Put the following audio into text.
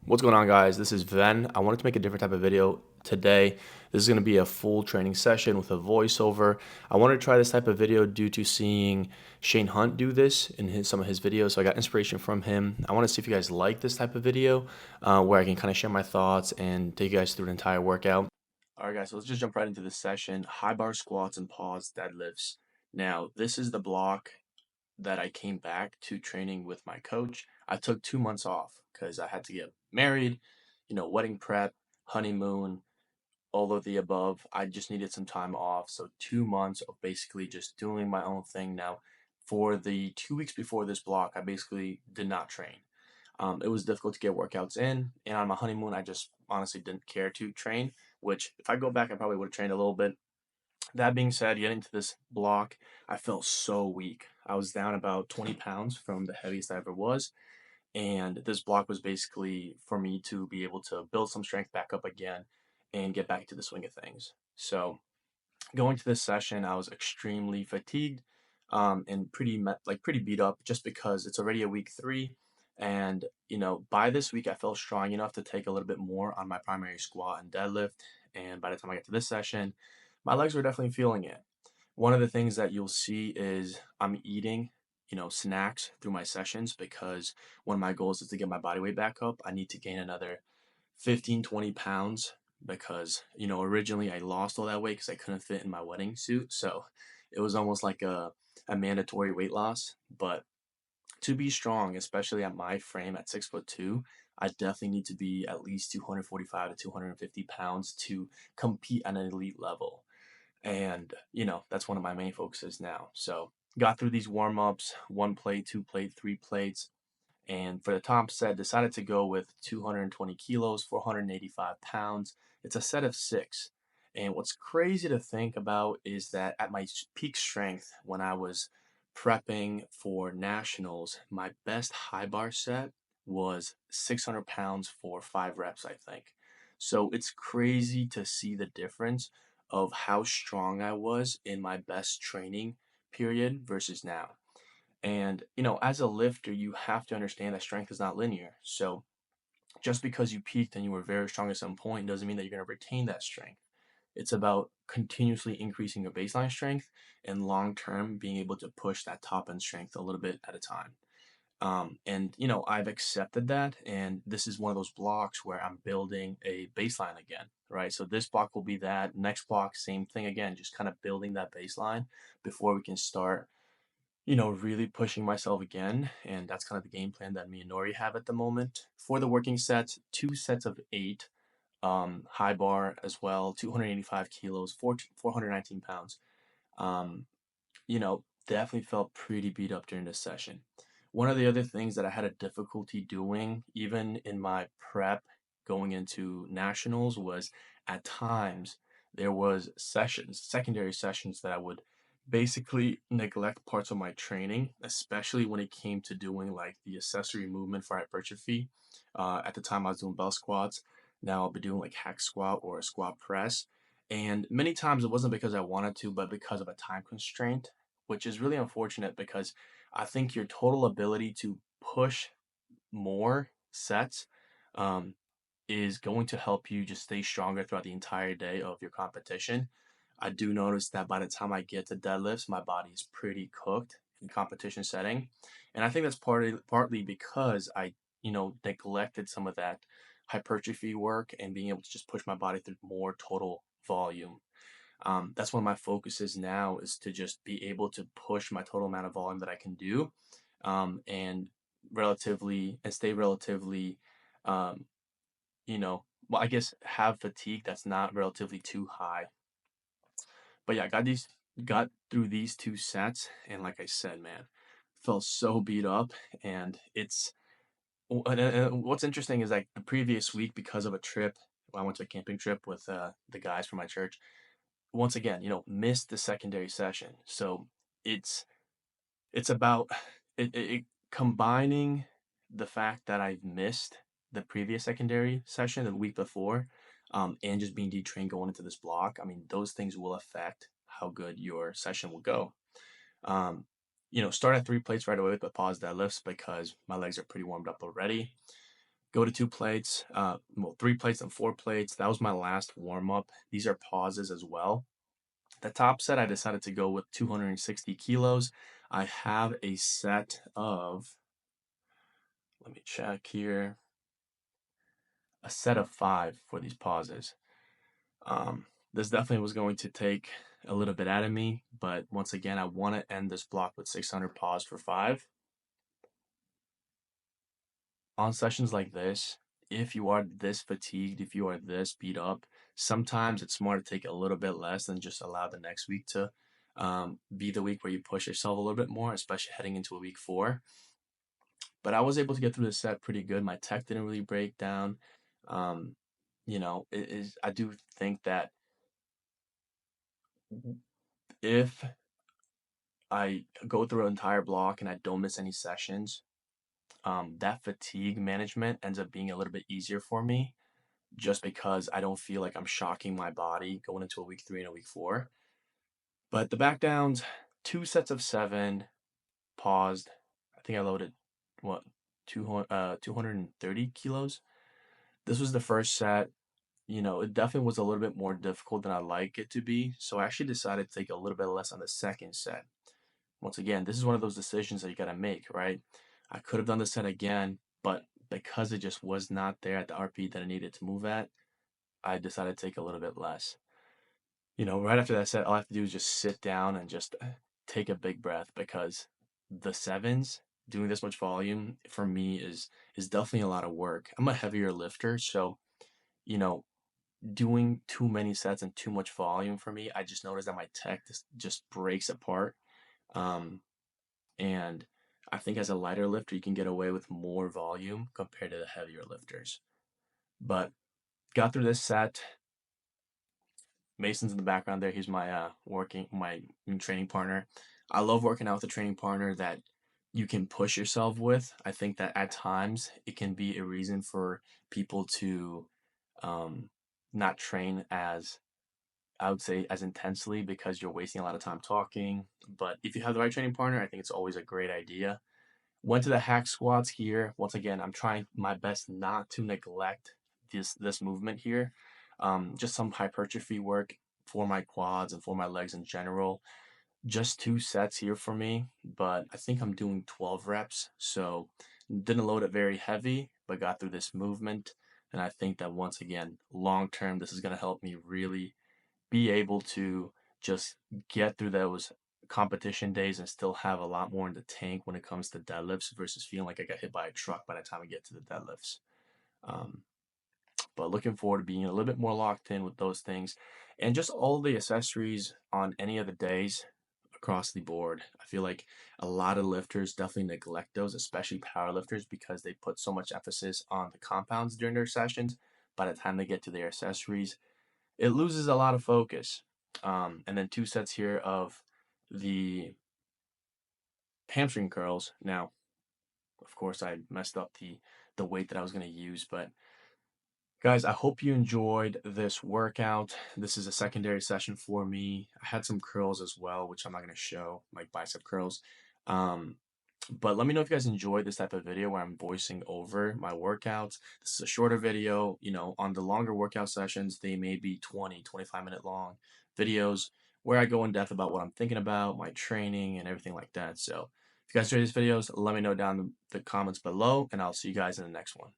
What's going on, guys? This is Ven. I wanted to make a different type of video today. This is going to be a full training session with a voiceover. I wanted to try this type of video due to seeing Shane Hunt do this in some of his videos, so I got inspiration from him. I want to see if you guys like this type of video where I can kind of share my thoughts and take you guys through an entire workout. All right, guys, so let's just jump right into this session. High bar squats and pause deadlifts. Now, this is the block that I came back to training with my coach. I took 2 months off because I had to get married, wedding prep, honeymoon, all of the above. I just needed some time off. So 2 months of basically just doing my own thing. Now, for the 2 weeks before this block, I basically did not train. It was difficult to get workouts in, and on my honeymoon, I just honestly didn't care to train. Which, if I go back, I probably would have trained a little bit. That being said, getting to this block, I felt so weak. I was down about 20 pounds from the heaviest I ever was. And this block was basically for me to be able to build some strength back up again and get back to the swing of things. So going to this session, I was extremely fatigued and pretty beat up just because it's already a week 3. And by this week, I felt strong enough to take a little bit more on my primary squat and deadlift. And by the time I get to this session, my legs were definitely feeling it. One of the things that you'll see is I'm eating, snacks through my sessions because one of my goals is to get my body weight back up. I need to gain another 15, 20 pounds because, originally I lost all that weight because I couldn't fit in my wedding suit. So it was almost like a mandatory weight loss. But to be strong, especially at my frame at 6'2", I definitely need to be at least 245 to 250 pounds to compete at an elite level. And, that's one of my main focuses now. So got through these warm ups, 1 plate, 2 plate, 3 plates. And for the top set, decided to go with 220 kilos, 485 pounds. It's a set of 6. And what's crazy to think about is that at my peak strength, when I was prepping for nationals, my best high bar set was 600 pounds for 5 reps, I think. So it's crazy to see the difference of how strong I was in my best training period versus now. And, as a lifter, you have to understand that strength is not linear. So just because you peaked and you were very strong at some point doesn't mean that you're going to retain that strength. It's about continuously increasing your baseline strength and long term being able to push that top end strength a little bit at a time. And I've accepted that, and this is one of those blocks where I'm building a baseline again, right? So this block will be that. Next block, same thing again, just kind of building that baseline before we can start really pushing myself again. And that's kind of the game plan that me and Nori have at the moment. For the working sets, 2 sets of 8, high bar as well, 285 kilos, 419 pounds. Um, Definitely felt pretty beat up during this session. One of the other things that I had a difficulty doing, even in my prep going into nationals, was at times there was sessions, secondary sessions that I would basically neglect parts of my training, especially when it came to doing like the accessory movement for hypertrophy. At the time I was doing bell squats. Now I'll be doing like hack squat or a squat press. And many times it wasn't because I wanted to, but because of a time constraint, which is really unfortunate because I think your total ability to push more sets um, is going to help you just stay stronger throughout the entire day of your competition. I do notice that by the time I get to deadlifts, my body is pretty cooked in competition setting, and I think that's partly because I neglected some of that hypertrophy work and being able to just push my body through more total volume. That's one of my focuses now is to just be able to push my total amount of volume that I can do, and stay relatively, um, well, I guess have fatigue that's not relatively too high. But yeah, got through these 2 sets, and like I said, man, felt so beat up, and what's interesting is like the previous week because of a trip, I went to a camping trip with the guys from my church. Once again, missed the secondary session. So it's it's about it combining the fact that I've missed the previous secondary session the week before, and just being detrained going into this block. I mean, those things will affect how good your session will go. Um, Start at 3 plates right away with the pause deadlifts because my legs are pretty warmed up already. go to 2 plates, well, 3 plates and 4 plates. That was my last warm up. These are pauses as well. The top set, I decided to go with 260 kilos. I have a set of, let me check here, a set of 5 for these pauses. This definitely was going to take a little bit out of me, but once again, I want to end this block with 600 pause for 5. On sessions like this, if you are this fatigued, if you are this beat up, sometimes it's smart to take a little bit less and just allow the next week to be the week where you push yourself a little bit more, especially heading into a week 4. But I was able to get through the set pretty good. My tech didn't really break down. Um, I do think that if I go through an entire block and I don't miss any sessions, that fatigue management ends up being a little bit easier for me just because I don't feel like I'm shocking my body going into a week 3 and a week 4. But the back downs, 2 sets of 7, paused. I think I loaded, what, 230 kilos. This was the first set. It definitely was a little bit more difficult than I like it to be. So I actually decided to take a little bit less on the second set. Once again, this is one of those decisions that you got to make, right? I could have done the set again, but because it just was not there at the RP that I needed to move at, I decided to take a little bit less. Right after that set, all I have to do is just sit down and just take a big breath because the sevens, doing this much volume for me is definitely a lot of work. I'm a heavier lifter, so you know, doing too many sets and too much volume for me, I just noticed that my tech just breaks apart. Um, and I think as a lighter lifter, you can get away with more volume compared to the heavier lifters. But got through this set. Mason's in the background there. He's my my training partner. I love working out with a training partner that you can push yourself with. I think that at times it can be a reason for people to um, not train as, I would say, as intensely because you're wasting a lot of time talking. But if you have the right training partner, I think it's always a great idea. Went to the hack squats here. Once again, I'm trying my best not to neglect this movement here. Just some hypertrophy work for my quads and for my legs in general. Just 2 sets here for me, but I think I'm doing 12 reps. So didn't load it very heavy, but got through this movement. And I think that once again, long term, this is going to help me really be able to just get through those competition days and still have a lot more in the tank when it comes to deadlifts versus feeling like I got hit by a truck by the time I get to the deadlifts. Um, but looking forward to being a little bit more locked in with those things and just all the accessories on any of the days across the board. I feel like a lot of lifters definitely neglect those, especially power lifters, because they put so much emphasis on the compounds during their sessions. By the time they get to their accessories, it loses a lot of focus. And then 2 sets here of the hamstring curls. Now, of course, I messed up the weight that I was going to use, but guys, I hope you enjoyed this workout. This is a secondary session for me. I had some curls as well, which I'm not going to show, like bicep curls. Um, but let me know if you guys enjoyed this type of video where I'm voicing over my workouts. This is a shorter video. On the longer workout sessions, they may be 20, 25-minute long videos where I go in depth about what I'm thinking about, my training, and everything like that. So if you guys enjoyed these videos, let me know down in the comments below, and I'll see you guys in the next one.